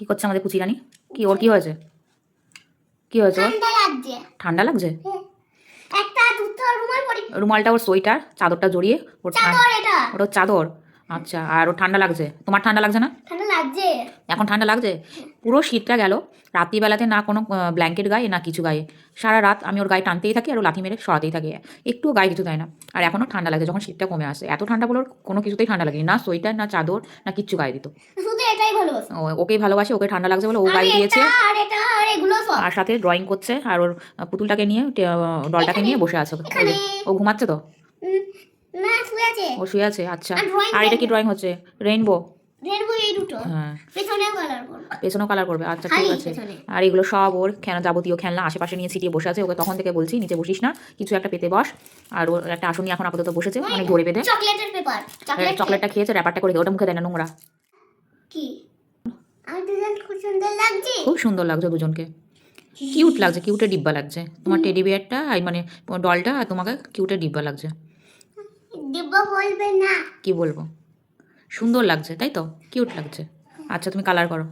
কি করছে আমাদের পুচি রানী? কি ওর কি হয়েছে? কি হয়েছে ওর? ঠান্ডা লাগছে। ঠান্ডা লাগছে? একটা দুটো রুমাল পরি। রুমালটা ওর সোয়েটার, চাদরটা জড়িয়ে ওর চাদর এটা। ওটা চাদর। আচ্ছা, আর ওর ঠান্ডা লাগছে? তোমার ঠান্ডা লাগছে না? ঠান্ডা লাগছে। এখন ঠান্ডা লাগছে? পুরো শীতটা গেল, রাত্রিবেলাতে না কোনো ব্ল্যাঙ্কেট গায়ে না কিছু গায়ে, সারা রাত আমি ওর গায়ে টানতেই থাকি আর ও লাথি মেরে সরাতেই থাকি, একটুও গায়ে কিছু দেয় না। আর এখনও ঠান্ডা লাগছে যখন শীতটা কমে আসে। এত ঠান্ডা বলে ওর কোনো কিছুতেই ঠান্ডা লাগেনি, না সোয়েটার না চাদর না কিচ্ছু গায়ে দিত। শুধু এটাই ভালোবাসে। ওকেই ভালোবাসে, ওকে ঠান্ডা লাগছে বলে ও গায়ে দিয়েছে। আর এটা আর এগুলো সব। আর সাথে ড্রয়িং করছে আর ওর পুতুলটাকে নিয়ে ডলটাকে নিয়ে বসে আছে। ও ঘুমাচ্ছে তো? না, শুয়ে আছে। ও শুয়ে আছে, আচ্ছা। drawing আর এটা কি ড্রয়িং হচ্ছে? রেইনবো? রেনবো এই দুটো। হ্যাঁ, পেছনেও কালার করব। পেছনেও কালার করবে, আচ্ছা ঠিক খালি আছে। পেছনে। আর এগুলো সব ওর যাবতীয় খেলনা আশেপাশে নিয়ে ছিটিয়ে বসে আছে। ওকে তখন থেকে বলছি নিচে বসিস না, কিছু একটা পেতে বস। আর ওর একটা আসন নিয়ে এখন আপাতত বসেছে, অনেক ধরে বেঁধে। চকলেটের পেপার। চকলেটটা খেয়েছে, র্যাপারটা করে দে, ওটা মুখে দেয় না, নোংরা। কি? আমার দুজন খুব সুন্দর লাগছে। খুব সুন্দর লাগছে দুজনকে, কিউট লাগছে, কিউটের ডিব্বা লাগছে। তোমার টেডি বিয়ারটা মানে ডলটা, আর তোমাকে কিউটের ডিব্বা লাগছে। ডিব্বা বলবে না। কি বলবো, সুন্দর লাগছে তাই তো, কিউট লাগছে। আচ্ছা তুমি কালার করো।